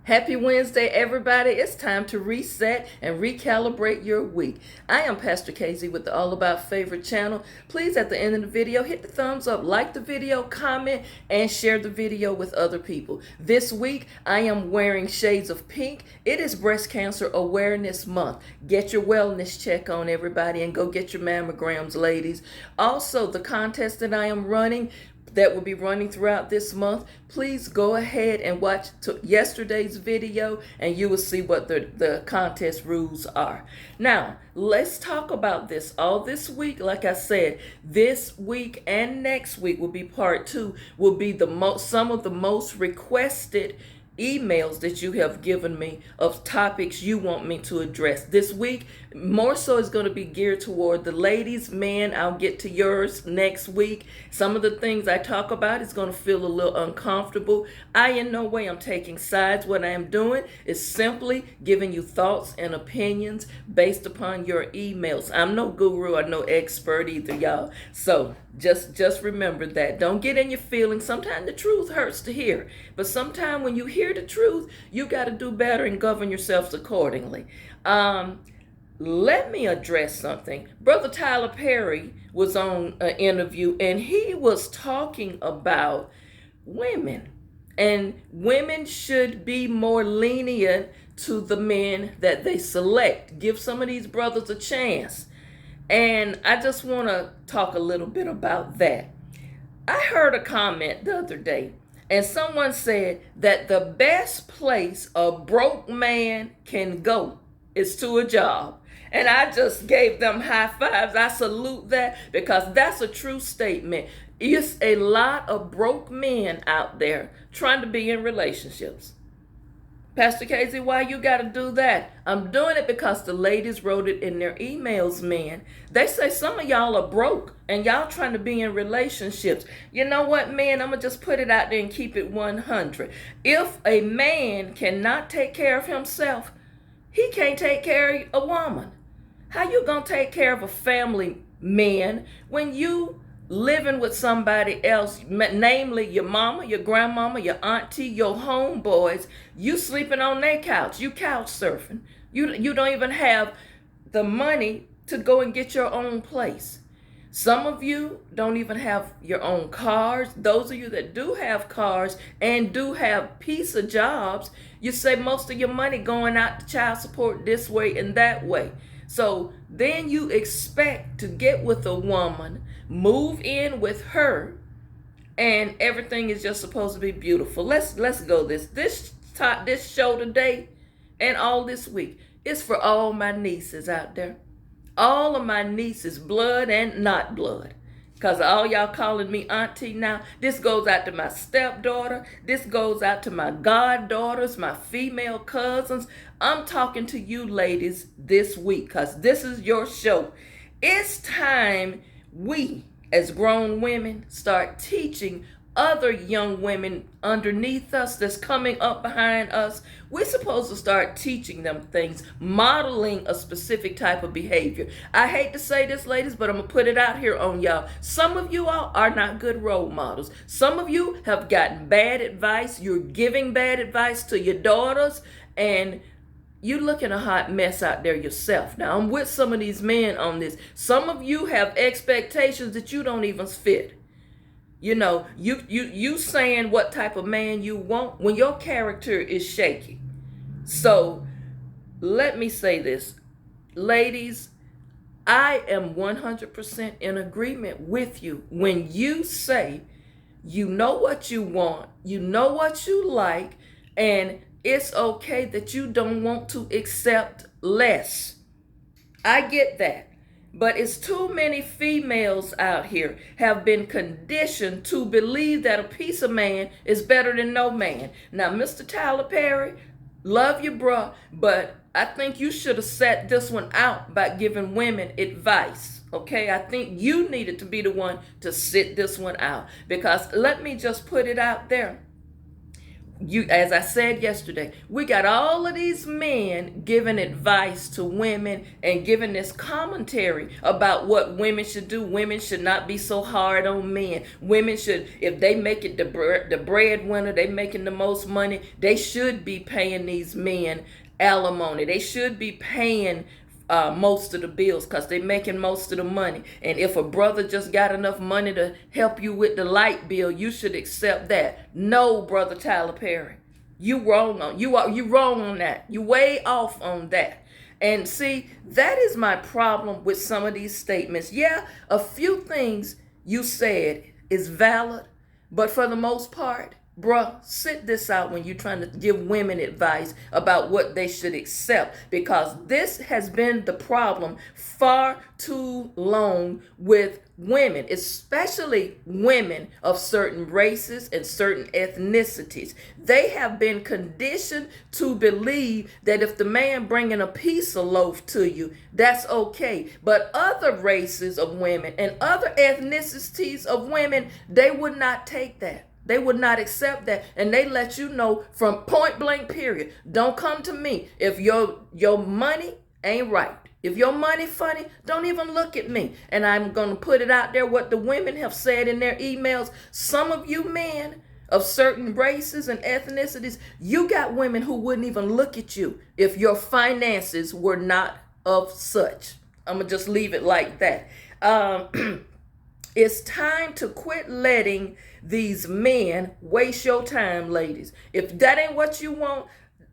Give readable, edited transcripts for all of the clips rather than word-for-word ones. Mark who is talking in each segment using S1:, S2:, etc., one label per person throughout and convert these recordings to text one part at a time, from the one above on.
S1: Happy Wednesday, everybody. It's time to reset and recalibrate your week. I am Pastor Casey with the All About Favorite channel. Please, at the end of the video, hit the thumbs up, like the video, comment, and share the video with other people. This week, I am wearing shades of pink. It is Breast Cancer Awareness Month. Get your wellness check on, everybody, and go get your mammograms, ladies. Also, the contest that I am running, that will be running throughout this month, please go ahead and watch yesterday's video and you will see what the contest rules are. Now, let's talk about this all this week. Like I said, this week and next week will be part two, will be some of the most requested emails that you have given me of topics you want me to address. This week, more so is going to be geared toward the ladies. Men, I'll get to yours next week. Some of the things I talk about is going to feel a little uncomfortable. I in no way am taking sides. What I am doing is simply giving you thoughts and opinions based upon your emails. I'm no guru or no expert either, y'all. So just remember that. Don't get in your feelings. Sometimes the truth hurts to hear, but sometimes when you hear the truth, you got to do better and govern yourselves accordingly. Let me address something. Brother Tyler Perry was on an interview and he was talking about women, and women should be more lenient to the men that they select. Give some of these brothers a chance. And I just want to talk a little bit about that. I heard a comment the other day, and someone said that the best place a broke man can go is to a job. And I just gave them high fives. I salute that because that's a true statement. It's a lot of broke men out there trying to be in relationships. Pastor Casey, why you got to do that? I'm doing it because the ladies wrote it in their emails, man. They say some of y'all are broke and y'all trying to be in relationships. You know what, man? I'm going to just put it out there and keep it 100. If a man cannot take care of himself, he can't take care of a woman. How you going to take care of a family man when you living with somebody else, namely your mama, your grandmama, your auntie, your homeboys? You sleeping on their couch, you couch surfing. You don't even have the money to go and get your own place. Some of you don't even have your own cars. Those of you that do have cars and do have piece of jobs, you say most of your money going out to child support this way and that way. So then you expect to get with a woman, move in with her, and everything is just supposed to be beautiful. Let's go this show today and all this week is for all my nieces out there. All of my nieces, blood and not blood. Because all y'all calling me auntie now. This goes out to my stepdaughter. This goes out to my goddaughters, my female cousins. I'm talking to you ladies this week because this is your show. It's time we, as grown women, start teaching other young women underneath us that's coming up behind us. We're supposed to start teaching them things, modeling a specific type of behavior. I hate to say this, ladies, but I'm going to put it out here on y'all. Some of you all are not good role models. Some of you have gotten bad advice. You're giving bad advice to your daughters, and you looking a hot mess out there yourself. Now, I'm with some of these men on this. Some of you have expectations that you don't even fit. You know, you saying what type of man you want when your character is shaky. So let me say this, ladies, I am 100% in agreement with you when you say you know what you want, you know what you like, and it's okay that you don't want to accept less. I get that. But it's too many females out here have been conditioned to believe that a piece of man is better than no man. Now, Mr. Tyler Perry, love you, bruh, but I think you should have set this one out by giving women advice. Okay, I think you needed to be the one to sit this one out, because let me just put it out there. you, as I said yesterday, we got all of these men giving advice to women and giving this commentary about what women should do. Women should not be so hard on men. Women should, if they make it the breadwinner, they making the most money, they should be paying these men alimony. They should be paying most of the bills because they're making most of the money. And if a brother just got enough money to help you with the light bill, you should accept that. No, Brother Tyler Perry, you wrong on that. You way off on that. And see, that is my problem with some of these statements. Yeah, a few things you said is valid, but for the most part, bruh, sit this out when you're trying to give women advice about what they should accept, because this has been the problem far too long with women, especially women of certain races and certain ethnicities. They have been conditioned to believe that if the man bringing a piece of loaf to you, that's okay. But other races of women and other ethnicities of women, they would not take that. They would not accept that, and they let you know from point blank period. Don't come to me if your money ain't right. If your money funny, don't even look at me. And I'm going to put it out there what the women have said in their emails. Some of you men of certain races and ethnicities, you got women who wouldn't even look at you if your finances were not of such. I'm going to just leave it like that. It's time to quit letting these men waste your time, ladies. If that ain't what you want,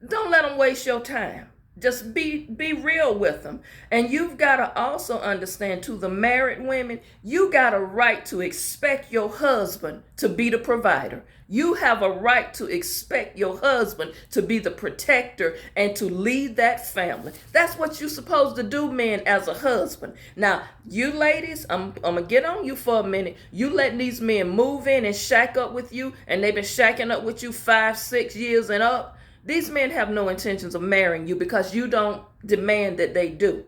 S1: don't let them waste your time. Just be real with them. And you've got to also understand, to the married women, you got a right to expect your husband to be the provider. You have a right to expect your husband to be the protector and to lead that family. That's what you're supposed to do, men, as a husband. Now, you ladies, I'm going to get on you for a minute. You letting these men move in and shack up with you, and they've been shacking up with you 5-6 years and up. These men have no intentions of marrying you because you don't demand that they do.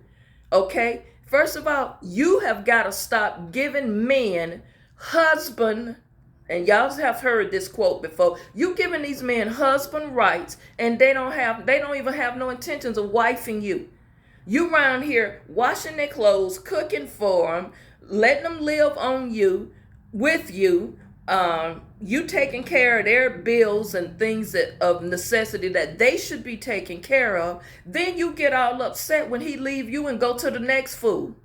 S1: Okay? First of all, you have got to stop giving men husband, and y'all have heard this quote before. You giving these men husband rights, and they don't even have no intentions of wifing you. You around here washing their clothes, cooking for them, letting them live on you, with you. You taking care of their bills and things of necessity that they should be taken care of. Then you get all upset when he leave you and go to the next fool.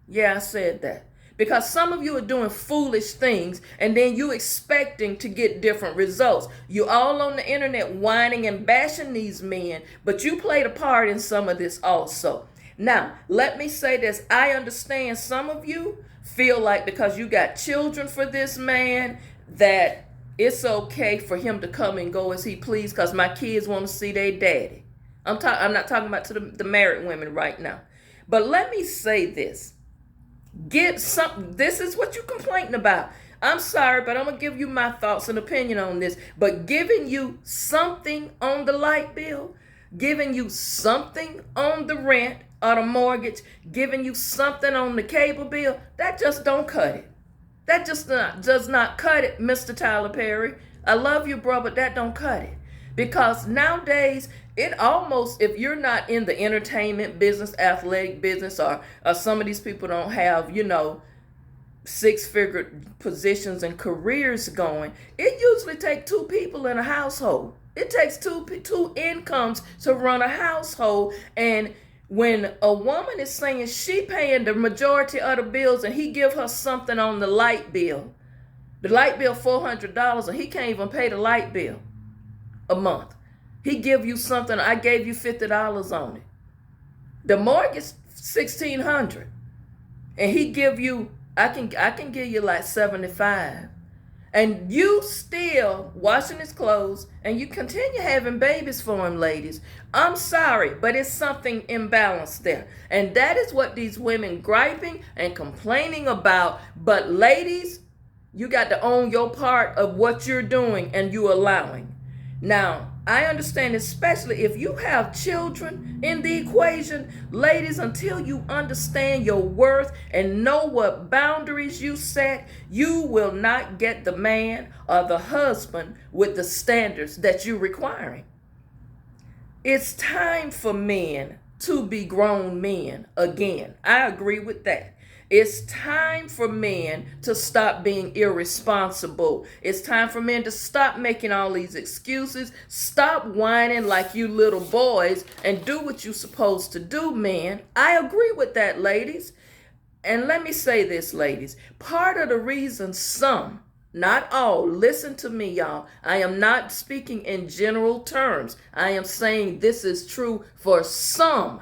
S1: Yeah, I said that. Because some of you are doing foolish things, and then you expecting to get different results. You all on the internet whining and bashing these men, but you played a part in some of this also. Now, let me say this. I understand some of you feel like because you got children for this man that it's okay for him to come and go as he please because my kids want to see their daddy. I'm not talking about to the married women right now. But let me say this. This is what you're complaining about. I'm sorry, but I'm going to give you my thoughts and opinion on this. But giving you something on the light bill, giving you something on the rent or the mortgage, giving you something on the cable bill, that just don't cut it. That just does not cut it, Mr. Tyler Perry. I love you, bro, but that don't cut it. Because nowadays, it almost, if you're not in the entertainment business, athletic business, or some of these people don't have, 6-figure positions and careers going, it usually takes 2 people in a household. It takes two incomes to run a household. And when a woman is saying she paying the majority of the bills and he give her something on the light bill $400, and he can't even pay the light bill a month. He give you something, I gave you $50 on it. The mortgage $1,600, and he give you, I can give you like $75. And you still washing his clothes, and you continue having babies for him, ladies. I'm sorry, but it's something imbalanced there. And that is what these women griping and complaining about. But ladies, you got to own your part of what you're doing and you allowing. Now, I understand, especially if you have children in the equation, ladies, until you understand your worth and know what boundaries you set, you will not get the man or the husband with the standards that you're requiring. It's time for men to be grown men again. I agree with that. It's time for men to stop being irresponsible. It's time for men to stop making all these excuses. Stop whining like you little boys and do what you're supposed to do, men. I agree with that, ladies. And let me say this, ladies. Part of the reason some, not all, listen to me, y'all. I am not speaking in general terms. I am saying this is true for some,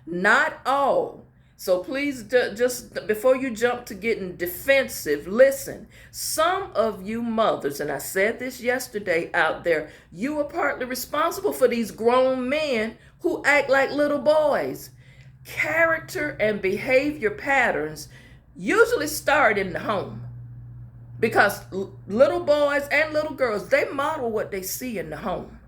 S1: not all. So please, just before you jump to getting defensive, listen. Some of you mothers, and I said this yesterday out there, you are partly responsible for these grown men who act like little boys. Character and behavior patterns usually start in the home, because little boys and little girls, they model what they see in the home.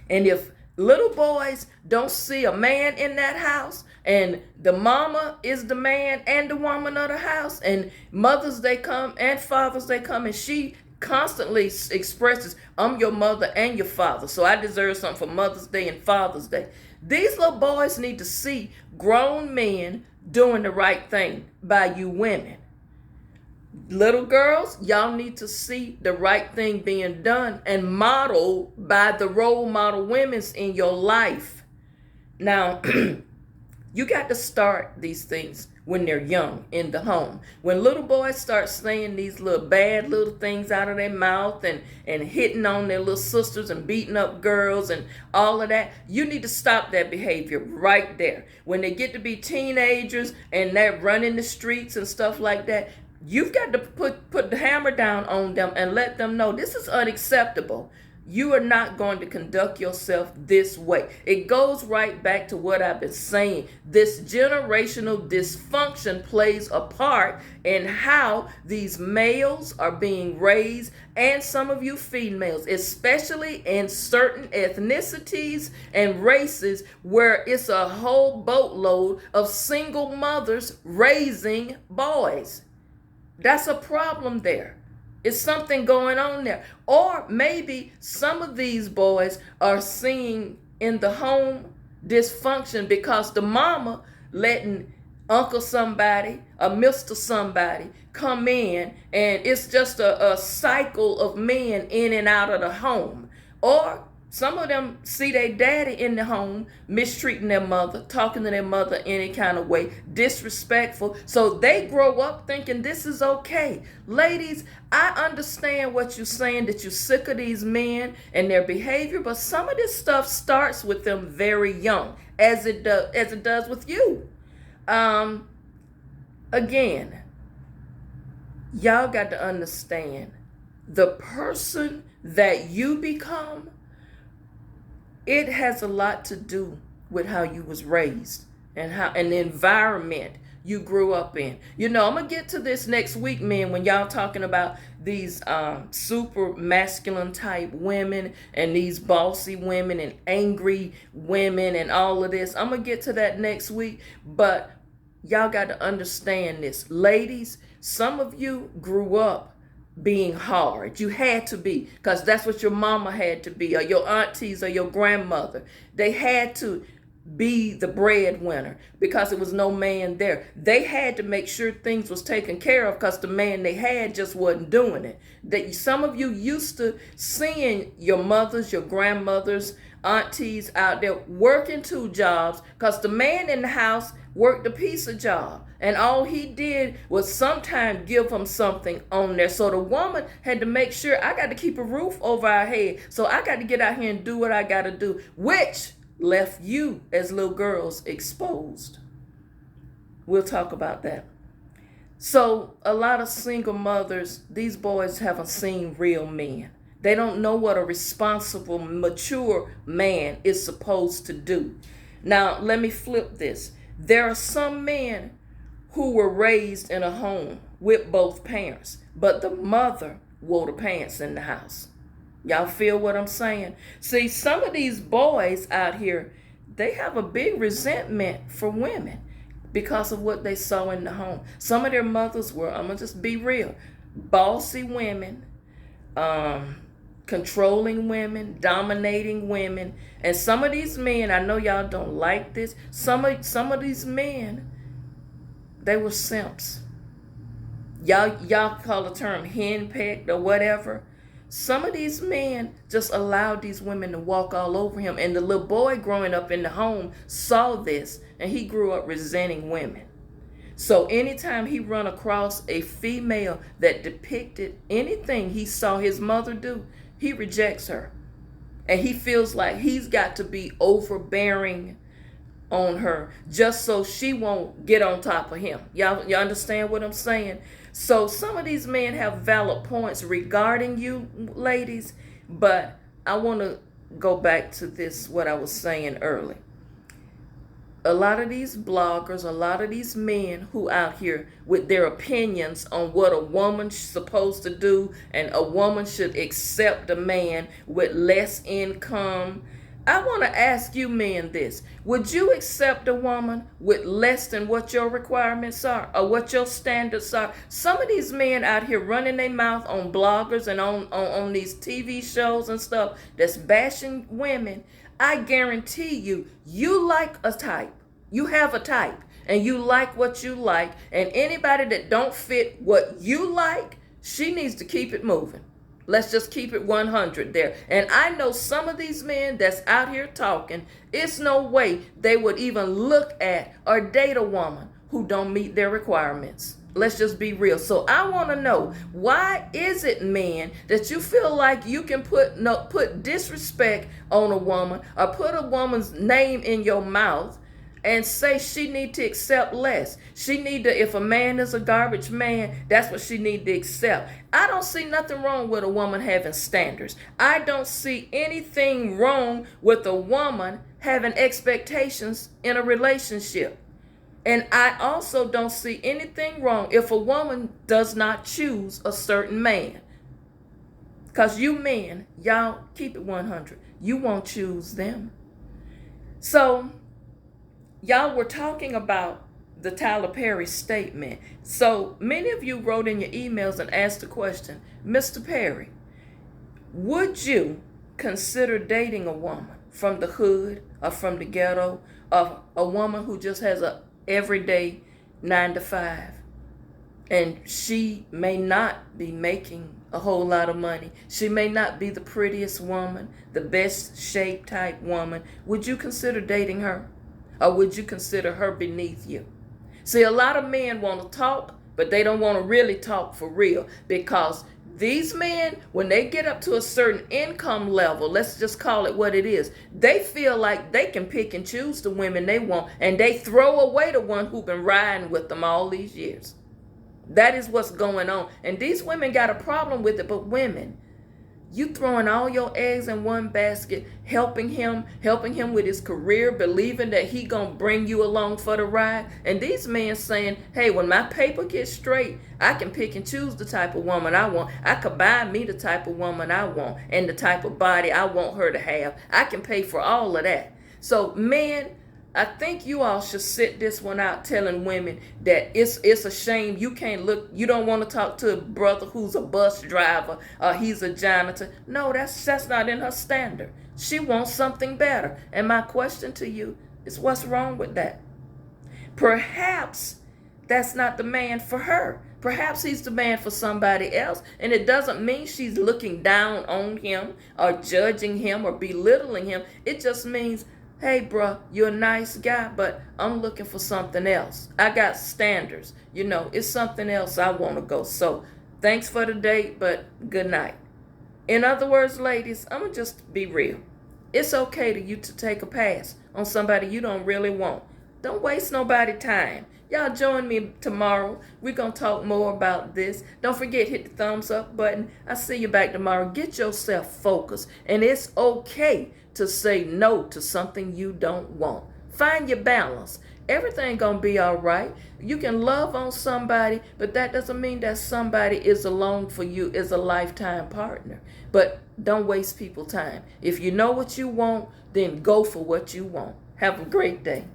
S1: And if little boys don't see a man in that house, and the mama is the man and the woman of the house, and mothers they come and fathers they come, and she constantly expresses, I'm your mother and your father, so I deserve something for Mother's Day and Father's Day. These little boys need to see grown men doing the right thing by you women. Little girls, y'all need to see the right thing being done and modeled by the role model women's in your life. Now, you got to start these things when they're young in the home. When little boys start saying these little bad little things out of their mouth and hitting on their little sisters and beating up girls and all of that, you need to stop that behavior right there. When they get to be teenagers and they're running the streets and stuff like that, you've got to put the hammer down on them and let them know this is unacceptable. You are not going to conduct yourself this way. It goes right back to what I've been saying. This generational dysfunction plays a part in how these males are being raised, and some of you females, especially in certain ethnicities and races where it's a whole boatload of single mothers raising boys. That's a problem there. It's something going on there. Or maybe some of these boys are seeing in the home dysfunction because the mama letting Uncle somebody or Mr. somebody come in, and it's just a cycle of men in and out of the home. Or some of them see their daddy in the home mistreating their mother, talking to their mother any kind of way, disrespectful. So they grow up thinking this is okay. Ladies, I understand what you're saying, that you're sick of these men and their behavior, but some of this stuff starts with them very young, as it does with you. Again, y'all got to understand, the person that you become, it has a lot to do with how you was raised and the environment you grew up in. You know, I'm gonna get to this next week, men, when y'all talking about these super masculine type women and these bossy women and angry women and all of this. I'm gonna get to that next week, but y'all got to understand this. Ladies, some of you grew up being hard. You had to be, because that's what your mama had to be, or your aunties or your grandmother. They had to be the breadwinner because there was no man there. They had to make sure things was taken care of because the man they had just wasn't doing it. Some of you used to seeing your mothers, your grandmothers, aunties out there working 2 jobs because the man in the house worked a piece of job, and all he did was sometimes give them something on there. So the woman had to make sure, I got to keep a roof over our head, so I got to get out here and do what I got to do, which left you as little girls exposed. We'll talk about that. So a lot of single mothers, these boys haven't seen real men. They don't know what a responsible, mature man is supposed to do. Now, let me flip this. There are some men who were raised in a home with both parents, but the mother wore the pants in the house. Y'all feel what I'm saying? See, some of these boys out here, they have a big resentment for women because of what they saw in the home. Some of their mothers were, I'm going to just be real, bossy women, um, controlling women, dominating women. And some of these men, I know y'all don't like this, some of these men, they were simps. Y'all call the term henpecked or whatever. Some of these men just allowed these women to walk all over him. And the little boy growing up in the home saw this, and he grew up resenting women. So anytime he run across a female that depicted anything he saw his mother do, he rejects her. And he feels like he's got to be overbearing on her just so she won't get on top of him. Y'all understand what I'm saying? So some of these men have valid points regarding you, ladies, but I want to go back to this, what I was saying earlier. A lot of these bloggers, a lot of these men who out here with their opinions on what a woman's supposed to do, and a woman should accept a man with less income. I want to ask you men this. Would you accept a woman with less than what your requirements are or what your standards are? Some of these men out here running their mouth on bloggers and on these TV shows and stuff that's bashing women. I guarantee you, you like a type. You have a type and you like what you like. And anybody that don't fit what you like, she needs to keep it moving. Let's just keep it 100 there. And I know some of these men that's out here talking, it's no way they would even look at or date a woman who don't meet their requirements. Let's just be real. So I want to know, why is it, men, that you feel like you can put disrespect on a woman or put a woman's name in your mouth and say she need to accept less? She need to, if a man is a garbage man, that's what she need to accept. I don't see nothing wrong with a woman having standards. I don't see anything wrong with a woman having expectations in a relationship. And I also don't see anything wrong if a woman does not choose a certain man. Because you men, y'all keep it 100. You won't choose them. So y'all were talking about the Tyler Perry statement. So many of you wrote in your emails and asked the question, Mr. Perry, would you consider dating a woman from the hood or from the ghetto, or a woman who just has a everyday 9 to 5, and she may not be making a whole lot of money? She may not be the prettiest woman, the best shaped type woman. Would you consider dating her? Or would you consider her beneath you? See, a lot of men want to talk, but they don't want to really talk for real, because these men, when they get up to a certain income level, let's just call it what it is, they feel like they can pick and choose the women they want, and they throw away the one who's been riding with them all these years. That is what's going on. And these women got a problem with it. But women, you throwing all your eggs in one basket, helping him with his career, believing that he gonna bring you along for the ride. And these men saying, hey, when my paper gets straight, I can pick and choose the type of woman I want. I could buy me the type of woman I want and the type of body I want her to have. I can pay for all of that. So men, I think you all should sit this one out, telling women that it's a shame you can't look, you don't want to talk to a brother who's a bus driver or he's a janitor. No, that's not in her standard. She wants something better. And my question to you is, what's wrong with that? Perhaps that's not the man for her. Perhaps he's the man for somebody else. And it doesn't mean she's looking down on him or judging him or belittling him. It just means, hey, bruh, you're a nice guy, but I'm looking for something else. I got standards. It's something else I want to go. So thanks for the date, but good night. In other words, ladies, I'm going to just be real. It's okay to take a pass on somebody you don't really want. Don't waste nobody's time. Y'all join me tomorrow. We're going to talk more about this. Don't forget, hit the thumbs up button. I'll see you back tomorrow. Get yourself focused. And it's okay to say no to something you don't want. Find your balance. everything gonna be all right. You can love on somebody, but that doesn't mean that somebody is alone for you, is a lifetime partner. But don't waste people's time. If you know what you want, then go for what you want. Have a great day.